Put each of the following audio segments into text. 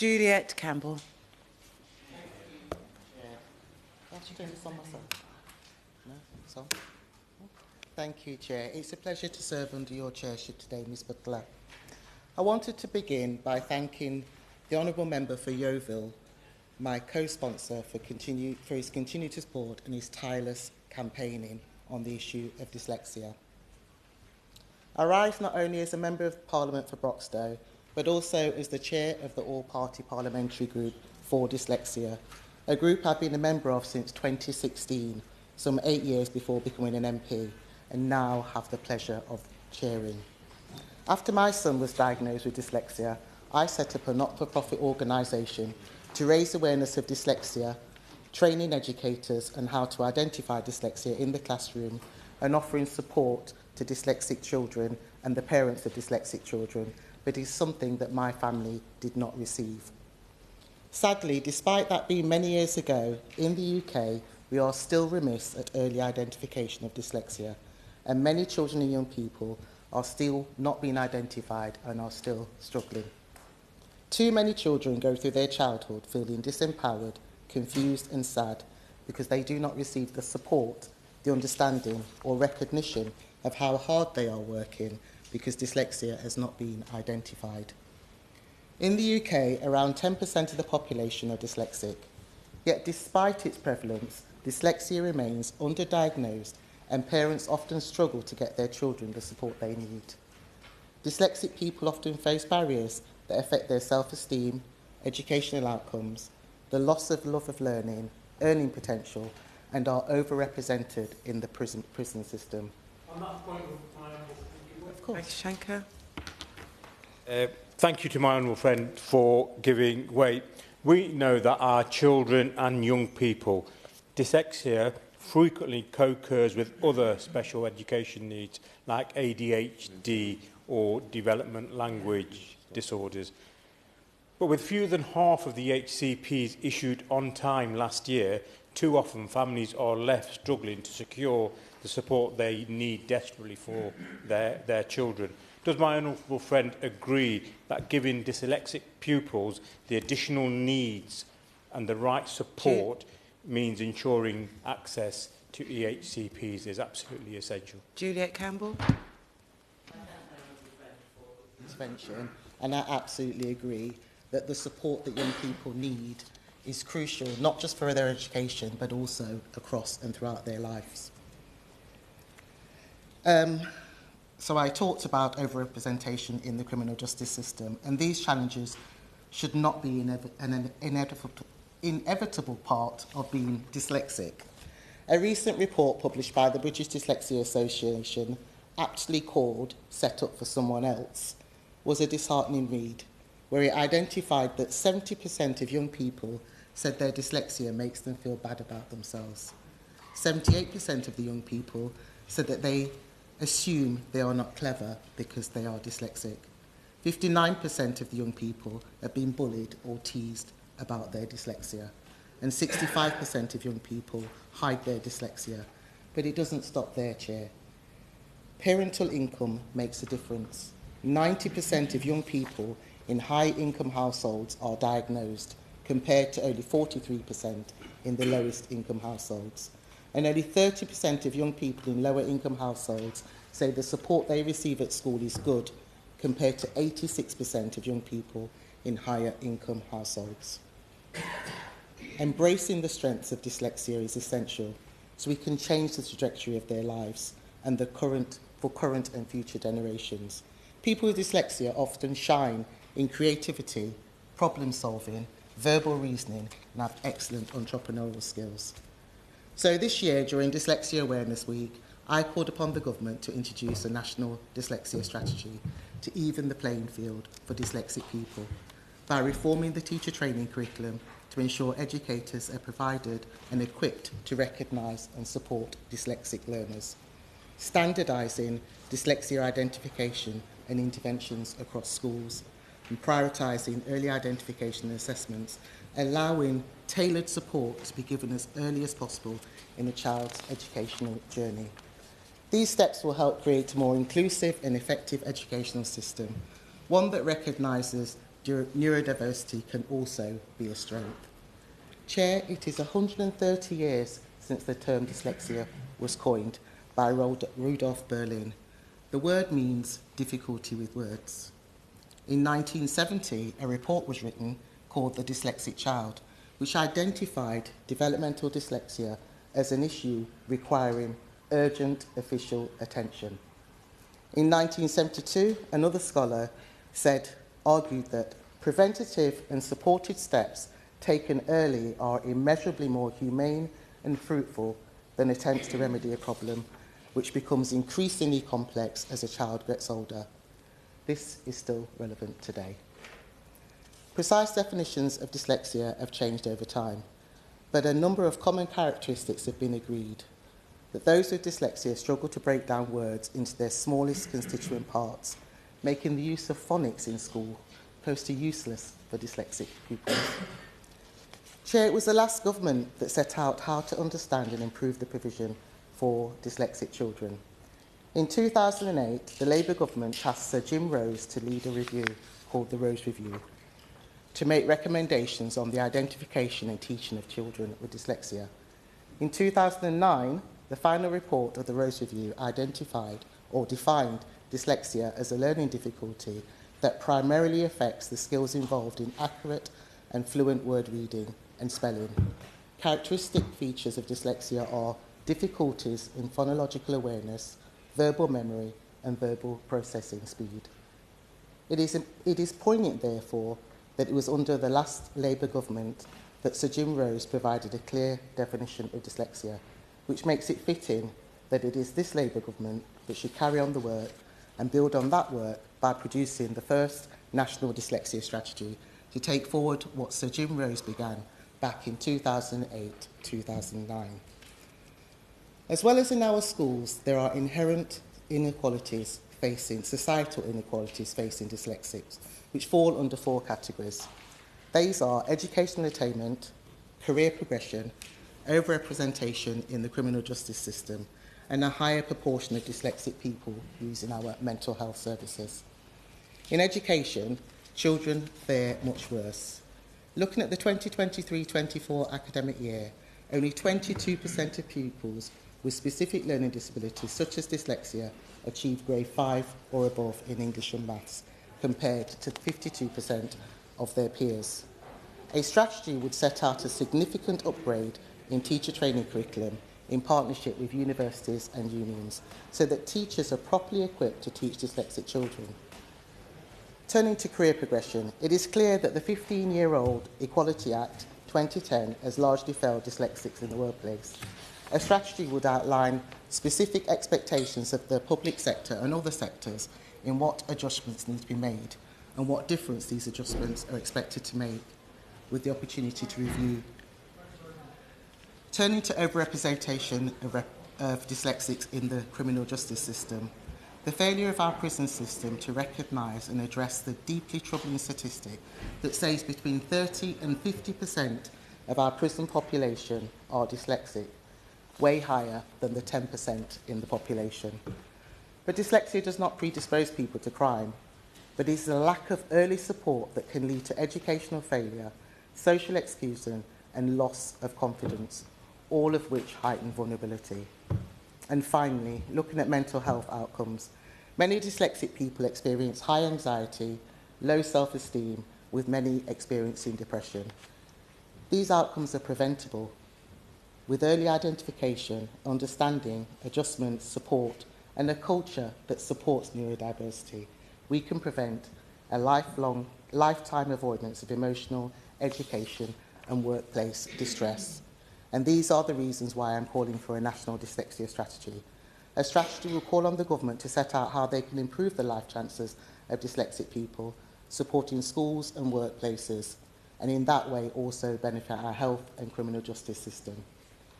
Juliet Campbell. Thank you, Chair. It's a pleasure to serve under your chairship today, Ms Butler. I wanted to begin by thanking the Honourable Member for Yeovil, my co-sponsor, for his continued support and his tireless campaigning on the issue of dyslexia. I rise not only as a Member of Parliament for Broxtowe, but also as the Chair of the All-Party Parliamentary Group for Dyslexia, a group I've been a member of since 2016, some 8 years before becoming an MP, and now have the pleasure of chairing. After my son was diagnosed with dyslexia, I set up a not-for-profit organisation to raise awareness of dyslexia, training educators on how to identify dyslexia in the classroom, and offering support to dyslexic children and the parents of dyslexic children, but is something that my family did not receive. Sadly, despite that being many years ago, in the UK, we are still remiss at early identification of dyslexia, and many children and young people are still not being identified and are still struggling. Too many children go through their childhood feeling disempowered, confused and sad because they do not receive the support, the understanding or recognition of how hard they are working because dyslexia has not been identified. In the UK, around 10% of the population are dyslexic. Yet despite its prevalence, dyslexia remains underdiagnosed and parents often struggle to get their children the support they need. Dyslexic people often face barriers that affect their self-esteem, educational outcomes, the loss of love of learning, earning potential, and are overrepresented in the prison system. On that point, of course. Shanker. Thank you to my honourable friend for giving way. We know that our children and young people, dyslexia frequently co-occurs with other special education needs like ADHD or development language disorders. But with fewer than half of the HCPs issued on time last year, too often families are left struggling to secure the support they need desperately for their children. Does my honourable friend agree that giving dyslexic pupils the additional needs and the right support means ensuring access to EHCPs is absolutely essential? Juliet Campbell. Intervention, and I absolutely agree that the support that young people need is crucial, not just for their education, but also across and throughout their lives. So I talked about overrepresentation in the criminal justice system, and these challenges should not be an inevitable part of being dyslexic. A recent report published by the British Dyslexia Association, aptly called Set Up for Someone Else, was a disheartening read, where it identified that 70% of young people said their dyslexia makes them feel bad about themselves. 78% of the young people said that they assume they are not clever because they are dyslexic. 59% of the young people have been bullied or teased about their dyslexia, and 65% of young people hide their dyslexia. But it doesn't stop there, Chair. Parental income makes a difference. 90% of young people in high-income households are diagnosed, compared to only 43% in the lowest-income households. And only 30% of young people in lower-income households say the support they receive at school is good, compared to 86% of young people in higher-income households. Embracing the strengths of dyslexia is essential, so we can change the trajectory of their lives and for current and future generations. People with dyslexia often shine in creativity, problem-solving, verbal reasoning, and have excellent entrepreneurial skills. So this year, during Dyslexia Awareness Week, I called upon the government to introduce a national dyslexia strategy to even the playing field for dyslexic people by reforming the teacher training curriculum to ensure educators are provided and equipped to recognise and support dyslexic learners, standardising dyslexia identification and interventions across schools, and prioritising early identification and assessments, allowing tailored support to be given as early as possible in a child's educational journey. These steps will help create a more inclusive and effective educational system, one that recognises neurodiversity can also be a strength. Chair, it is 130 years since the term dyslexia was coined by Rudolf Berlin. The word means difficulty with words. In 1970, a report was written called The Dyslexic Child, which identified developmental dyslexia as an issue requiring urgent official attention. In 1972, another scholar argued that preventative and supported steps taken early are immeasurably more humane and fruitful than attempts to remedy a problem which becomes increasingly complex as a child gets older. This is still relevant today. Precise definitions of dyslexia have changed over time, but a number of common characteristics have been agreed. That those with dyslexia struggle to break down words into their smallest constituent parts, making the use of phonics in school close to useless for dyslexic pupils. Chair, it was the last government that set out how to understand and improve the provision for dyslexic children. In 2008, the Labour government tasked Sir Jim Rose to lead a review called the Rose Review to make recommendations on the identification and teaching of children with dyslexia. In 2009, the final report of the Rose Review identified or defined dyslexia as a learning difficulty that primarily affects the skills involved in accurate and fluent word reading and spelling. Characteristic features of dyslexia are difficulties in phonological awareness, verbal memory, and verbal processing speed. It is poignant, therefore, that it was under the last Labour government that Sir Jim Rose provided a clear definition of dyslexia, which makes it fitting that it is this Labour government that should carry on the work and build on that work by producing the first national dyslexia strategy to take forward what Sir Jim Rose began back in 2008-2009. As well as in our schools, there are inherent societal inequalities facing dyslexics, which fall under 4 categories. These are educational attainment, career progression, overrepresentation in the criminal justice system, and a higher proportion of dyslexic people using our mental health services. In education, children fare much worse. Looking at the 2023-24 academic year, only 22% of pupils with specific learning disabilities such as dyslexia achieved grade 5 or above in English and maths, compared to 52% of their peers. A strategy would set out a significant upgrade in teacher training curriculum in partnership with universities and unions, so that teachers are properly equipped to teach dyslexic children. Turning to career progression, it is clear that the 15-year-old Equality Act 2010 has largely failed dyslexics in the workplace. A strategy would outline specific expectations of the public sector and other sectors in what adjustments need to be made and what difference these adjustments are expected to make, with the opportunity to review. Turning to overrepresentation of dyslexics in the criminal justice system, the failure of our prison system to recognise and address the deeply troubling statistic that says between 30 and 50% of our prison population are dyslexic, way higher than the 10% in the population. But dyslexia does not predispose people to crime, but it is a lack of early support that can lead to educational failure, social exclusion, and loss of confidence, all of which heighten vulnerability. And finally, looking at mental health outcomes, many dyslexic people experience high anxiety, low self-esteem, with many experiencing depression. These outcomes are preventable. With early identification, understanding, adjustment, support, and a culture that supports neurodiversity, we can prevent a lifetime avoidance of emotional, education, and workplace distress. And these are the reasons why I'm calling for a national dyslexia strategy. A strategy will call on the government to set out how they can improve the life chances of dyslexic people, supporting schools and workplaces, and in that way also benefit our health and criminal justice system.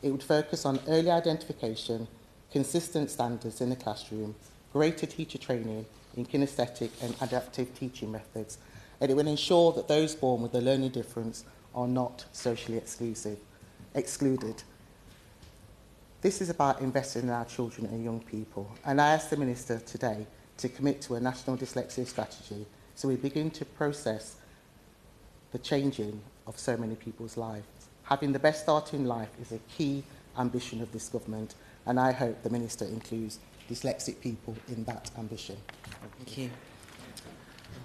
It would focus on early identification, consistent standards in the classroom, greater teacher training in kinesthetic and adaptive teaching methods, and it will ensure that those born with a learning difference are not socially excluded. This is about investing in our children and young people, and I ask the Minister today to commit to a national dyslexia strategy so we begin to process the changing of so many people's lives. Having the best start in life is a key ambition of this government, and I hope the Minister includes dyslexic people in that ambition. Thank you.